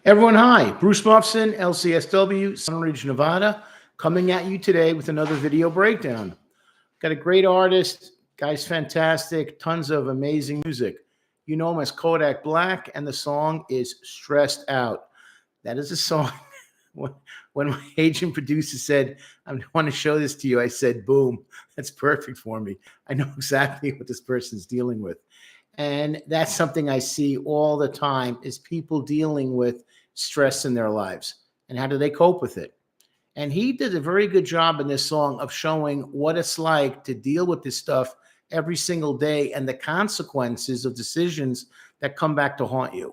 Everyone, hi. Bruce Mufson, LCSW, Sunridge, Nevada, coming at you today with another video breakdown. Got a great artist, guy's fantastic, tons of amazing music. You know him as Kodak Black, and the song is Stressed Out. That is a song. When my agent producer said, I want to show this to you, I said, boom, that's perfect for me. I know exactly what this person's dealing with. And that's something I see all the time is people dealing with stress in their lives. And how do they cope with it? And he did a very good job in this song of showing what it's like to deal with this stuff every single day and the consequences of decisions that come back to haunt you.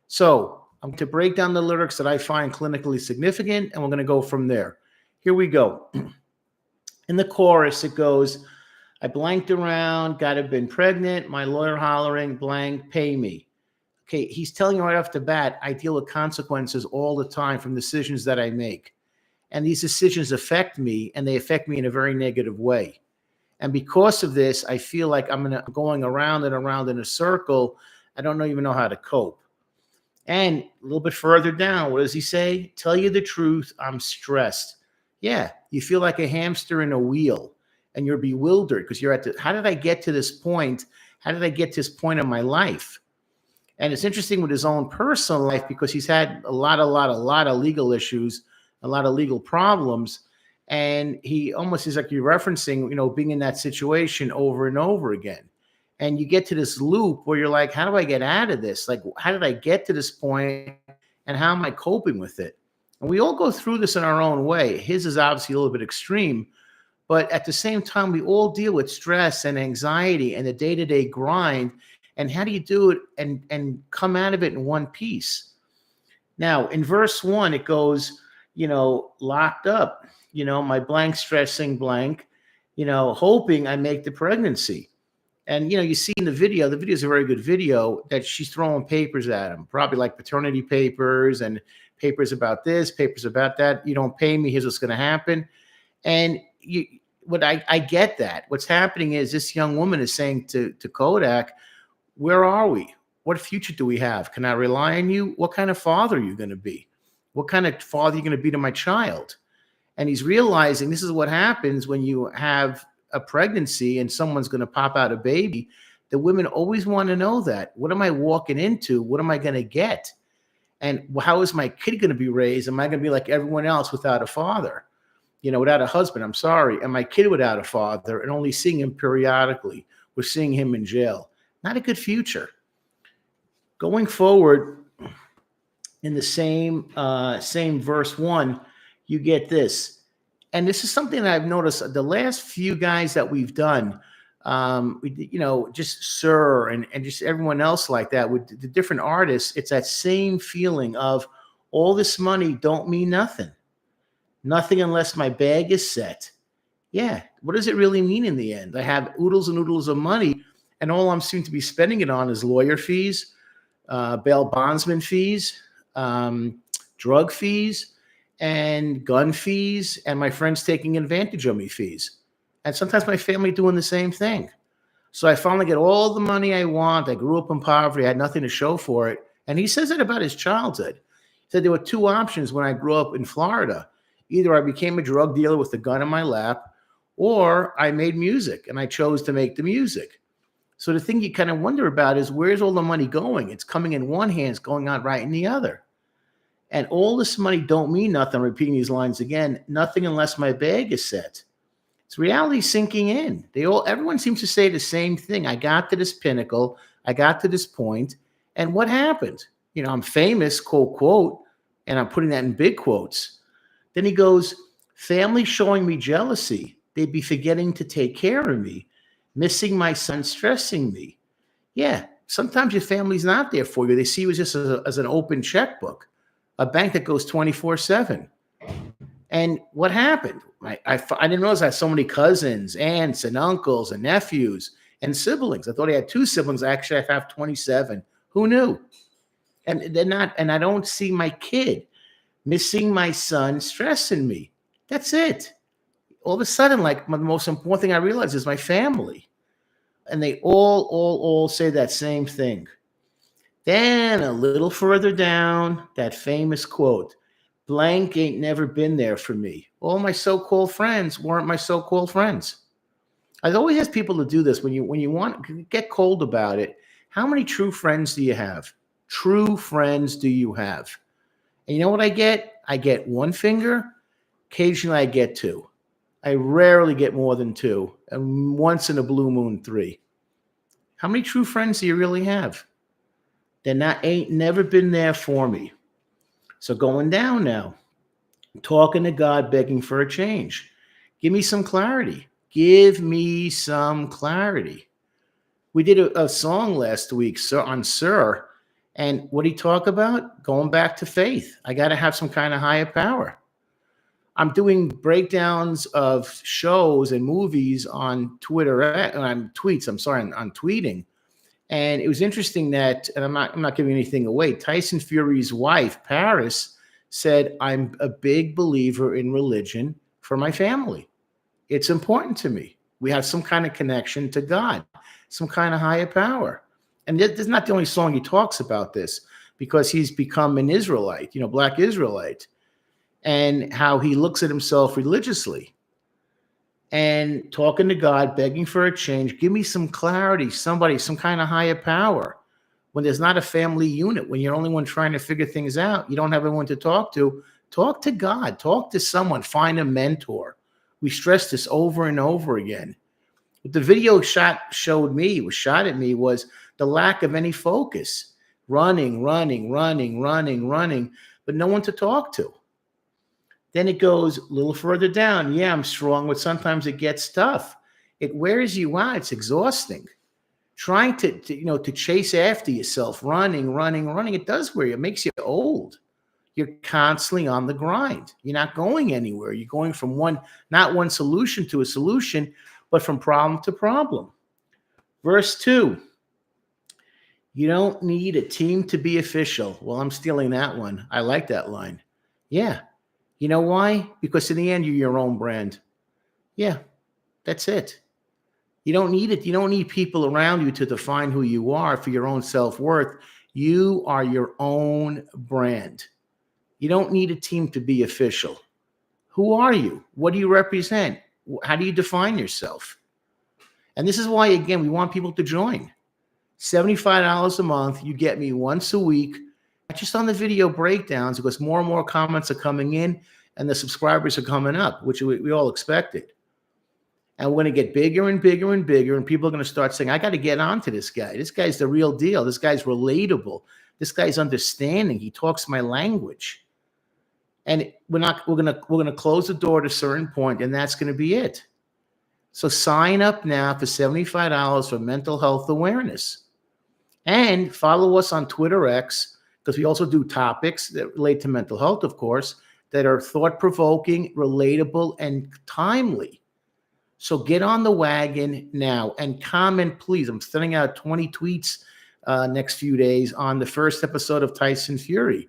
So I'm going to break down the lyrics that I find clinically significant, and we're going to go from there. Here we go. In the chorus, it goes, I blanked around, got to been pregnant, my lawyer hollering, blank, pay me. Okay, he's telling you right off the bat, I deal with consequences all the time from decisions that I make. And these decisions affect me, and they affect me in a very negative way. And because of this, I feel like I'm going around and around in a circle. I don't even know how to cope. And a little bit further down, what does he say? Tell you the truth, I'm stressed. Yeah, you feel like a hamster in a wheel, and you're bewildered because you're how did I get to this point? How did I get to this point in my life? And it's interesting with his own personal life because he's had a lot of legal issues, a lot of legal problems. And he almost is like you're referencing, being in that situation over and over again. And you get to this loop where you're like, how do I get out of this? Like, how did I get to this point and how am I coping with it? And we all go through this in our own way. His is obviously a little bit extreme, but at the same time, we all deal with stress and anxiety and the day-to-day grind. And how do you do it and come out of it in one piece? Now, in verse 1, it goes, locked up, my blank stressing blank, hoping I make the pregnancy. And, you see in the video is a very good video that she's throwing papers at him, probably like paternity papers and papers about this, papers about that. You don't pay me, here's what's going to happen. And I get that. What's happening is this young woman is saying to Kodak, where are we? What future do we have? Can I rely on you? What kind of father are you going to be? What kind of father are you going to be to my child? And he's realizing this is what happens when you have a pregnancy and someone's going to pop out a baby. The women always want to know that. What am I walking into? What am I going to get? And how is my kid going to be raised? Am I going to be like everyone else without a father? Without a husband, I'm sorry. And my kid without a father and only seeing him periodically. We're seeing him in jail. Not a good future. Going forward, in the same verse 1, you get this. And this is something that I've noticed the last few guys that we've done, just Sir and just everyone else like that with the different artists, it's that same feeling of all this money don't mean nothing. Nothing unless my bag is set. Yeah, what does it really mean in the end? I have oodles and oodles of money, and all I'm seem to be spending it on is lawyer fees, bail bondsman fees, drug fees, and gun fees, and my friends taking advantage of me fees. And sometimes my family doing the same thing. So I finally get all the money I want. I grew up in poverty. I had nothing to show for it. And he says that about his childhood. He said there were two options when I grew up in Florida. Either I became a drug dealer with a gun in my lap, or I made music, and I chose to make the music. So the thing you kind of wonder about is where's all the money going? It's coming in one hand, it's going out right in the other. And all this money don't mean nothing. I'm repeating these lines again. Nothing unless my bag is set. It's reality sinking in. Everyone seems to say the same thing. I got to this pinnacle. I got to this point. And what happened? I'm famous, quote, quote, and I'm putting that in big quotes. Then he goes, family showing me jealousy. They'd be forgetting to take care of me. Missing my son, stressing me. Yeah, sometimes your family's not there for you. They see you just as an open checkbook, a bank that goes 24/7. And what happened? I didn't realize I had so many cousins, aunts, and uncles, and nephews, and siblings. I thought I had 2 siblings. Actually, I have 27. Who knew? And they're not. And I don't see my kid. Missing my son, stressing me. That's it. All of a sudden, like the most important thing I realized is my family. And they all say that same thing. Then a little further down, that famous quote, blank ain't never been there for me. All my so-called friends weren't my so-called friends. I always ask people to do this when you want get cold about it. How many true friends do you have? True friends do you have? And you know what I get? I get one finger. Occasionally I get two. I rarely get more than two. And once in a blue moon, three. How many true friends do you really have? They're not ain't never been there for me. So going down now, talking to God, begging for a change. Give me some clarity. Give me some clarity. We did a song last week, Sir, on Sir, and what did he talk about? Going back to faith. I got to have some kind of higher power. I'm doing breakdowns of shows and movies on Twitter, on tweets. I'm sorry, on tweeting. And it was interesting that, and I'm not giving anything away. Tyson Fury's wife, Paris, said, "I'm a big believer in religion for my family. It's important to me. We have some kind of connection to God, some kind of higher power." And this is not the only song he talks about this, because he's become an Israelite, Black Israelite, and how he looks at himself religiously and talking to God, begging for a change. Give me some clarity, somebody, some kind of higher power. When there's not a family unit, when you're the only one trying to figure things out, you don't have anyone to talk to. Talk to God, talk to someone, find a mentor. We stress this over and over again. What the video showed me, was shot at me, was the lack of any focus. Running, but no one to talk to. Then it goes a little further down. Yeah, I'm strong, but sometimes it gets tough. It wears you out. It's exhausting. Trying to chase after yourself, running. It does wear you. It makes you old. You're constantly on the grind. You're not going anywhere. You're going from not one solution to a solution, but from problem to problem. Verse 2, you don't need a team to be official. Well, I'm stealing that one. I like that line. Yeah. You know why? Because in the end, you're your own brand. Yeah, that's it. You don't need it. You don't need people around you to define who you are for your own self-worth. You are your own brand. You don't need a team to be official. Who are you? What do you represent? How do you define yourself? And this is why, again, we want people to join. $75 a month. You get me once a week, just on the video breakdowns, because more and more comments are coming in and the subscribers are coming up, which we all expected. And we're going to get bigger and bigger and bigger, and people are going to start saying, I got to get on to this guy. This guy's the real deal. This guy's relatable. This guy's understanding. He talks my language. And we're going to close the door at a certain point, and that's going to be it. So sign up now for $75 for mental health awareness. And follow us on Twitter X, because we also do topics that relate to mental health, of course, that are thought-provoking, relatable, and timely. So get on the wagon now and comment, please. I'm sending out 20 tweets next few days on the first episode of Tyson Fury.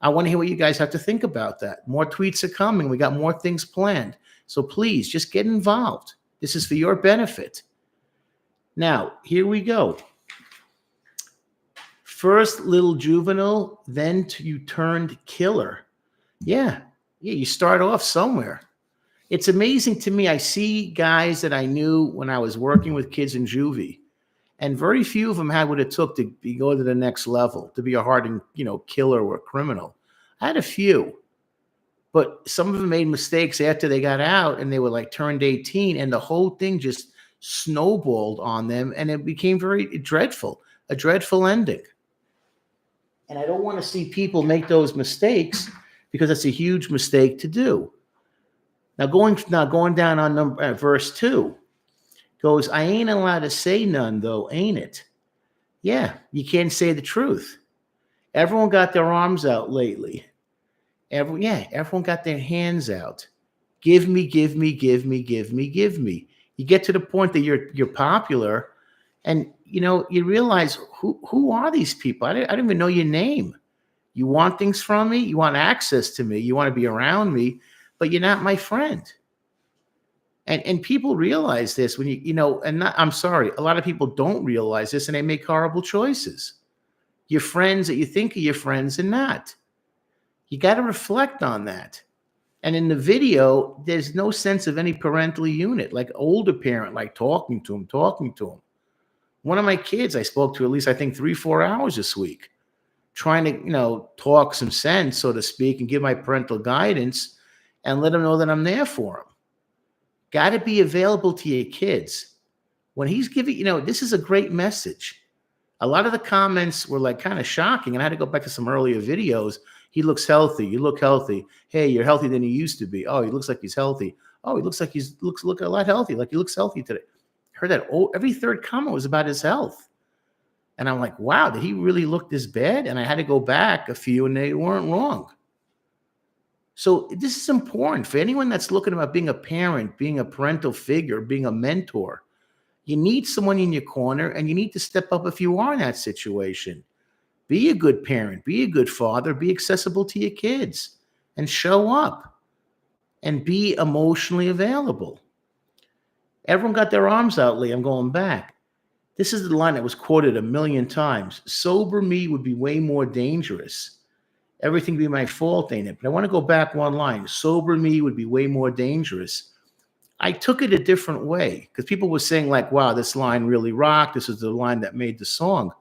I want to hear what you guys have to think about that. More tweets are coming. We got more things planned. So please, just get involved. This is for your benefit. Now, here we go. First little juvenile, then you turned killer. Yeah, you start off somewhere. It's amazing to me. I see guys that I knew when I was working with kids in juvie, and very few of them had what it took to go to the next level, to be a hardened, killer or criminal. I had a few, but some of them made mistakes after they got out and they were turned 18, and the whole thing just snowballed on them, and it became very dreadful, a dreadful ending. And I don't want to see people make those mistakes, because it's a huge mistake to do. Now going down on verse 2 goes, I ain't allowed to say none though, ain't it? Yeah, you can't say the truth. Everyone got their arms out lately. Everyone got their hands out. Give me. You get to the point that you're popular, and you realize who are these people? I don't even know your name. You want things from me. You want access to me. You want to be around me, but you're not my friend. And people realize this when I'm sorry, a lot of people don't realize this, and they make horrible choices. Your friends that you think are your friends are not. You got to reflect on that. And in the video, there's no sense of any parental unit, like older parent, like talking to him. One of my kids I spoke to at least, I think, 3-4 hours this week, trying to, talk some sense, so to speak, and give my parental guidance and let them know that I'm there for them. Got to be available to your kids. When he's giving, this is a great message. A lot of the comments were like kind of shocking, and I had to go back to some earlier videos. He looks healthy. You look healthy. Hey, you're healthier than you used to be. Oh, he looks like he's healthy. Oh, he looks like looks a lot healthy. Like he looks healthy today. Heard that. Oh, every third comment was about his health. And I'm like, wow, did he really look this bad? And I had to go back a few, and they weren't wrong. So this is important for anyone that's looking about being a parent, being a parental figure, being a mentor. You need someone in your corner, and you need to step up if you are in that situation. Be a good parent, be a good father, be accessible to your kids, and show up and be emotionally available. Everyone got their arms out, Lee. I'm going back. This is the line that was quoted 1,000,000 times. Sober me would be way more dangerous. Everything be my fault, ain't it? But I want to go back one line. Sober me would be way more dangerous. I took it a different way because people were saying like, wow, this line really rocked. This is the line that made the song.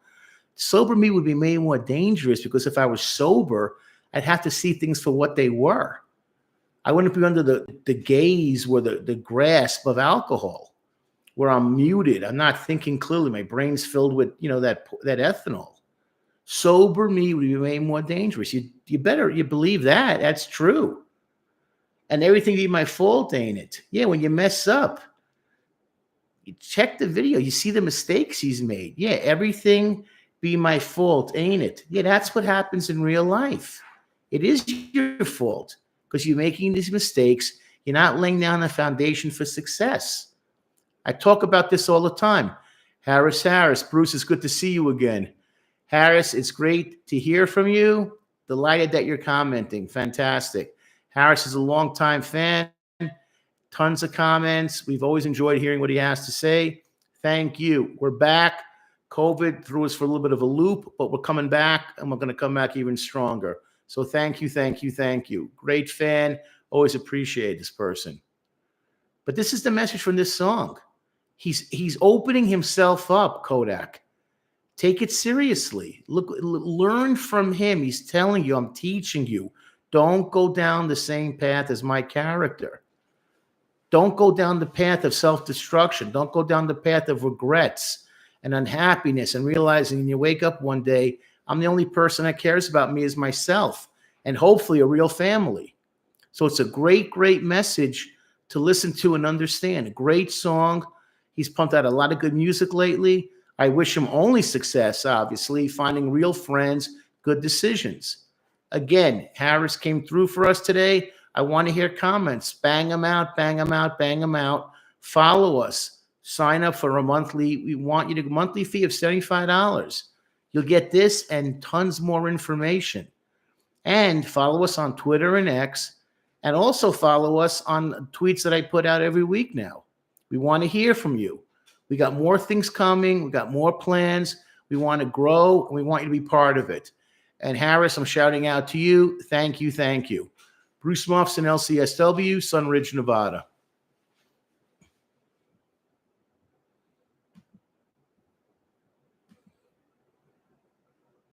Sober me would be way more dangerous because if I was sober, I'd have to see things for what they were. I wouldn't be under the gaze or the grasp of alcohol, where I'm muted. I'm not thinking clearly. My brain's filled with, that ethanol. Sober me would be way more dangerous. You believe that. That's true. And everything be my fault, ain't it? Yeah, when you mess up, you check the video. You see the mistakes he's made. Yeah, everything be my fault, ain't it? Yeah, that's what happens in real life. It is your fault because you're making these mistakes. You're not laying down the foundation for success. I talk about this all the time. Harris, Bruce, it's good to see you again. Harris, it's great to hear from you. Delighted that you're commenting. Fantastic. Harris is a longtime fan. Tons of comments. We've always enjoyed hearing what he has to say. Thank you. We're back. COVID threw us for a little bit of a loop, but we're coming back, and we're going to come back even stronger. So thank you. Great fan. Always appreciate this person. But this is the message from this song. He's opening himself up, Kodak. Take it seriously. Learn from him. He's telling you, I'm teaching you. Don't go down the same path as my character. Don't go down the path of self-destruction. Don't go down the path of regrets and unhappiness and realizing when you wake up one day, I'm the only person that cares about me is myself and hopefully a real family. So it's a great, great message to listen to and understand. A great song. He's pumped out a lot of good music lately. I wish him only success, obviously, finding real friends, good decisions. Again, Harris came through for us today. I want to hear comments. Bang them out, bang them out, bang them out. Follow us. Sign up for a monthly fee of $75. You'll get this and tons more information. And follow us on Twitter and X. And also follow us on tweets that I put out every week now. We want to hear from you. We got more things coming. We got more plans. We want to grow, and we want you to be part of it. And Harris, I'm shouting out to you. Thank you. Bruce Mufson, LCSW, Sunridge, Nevada.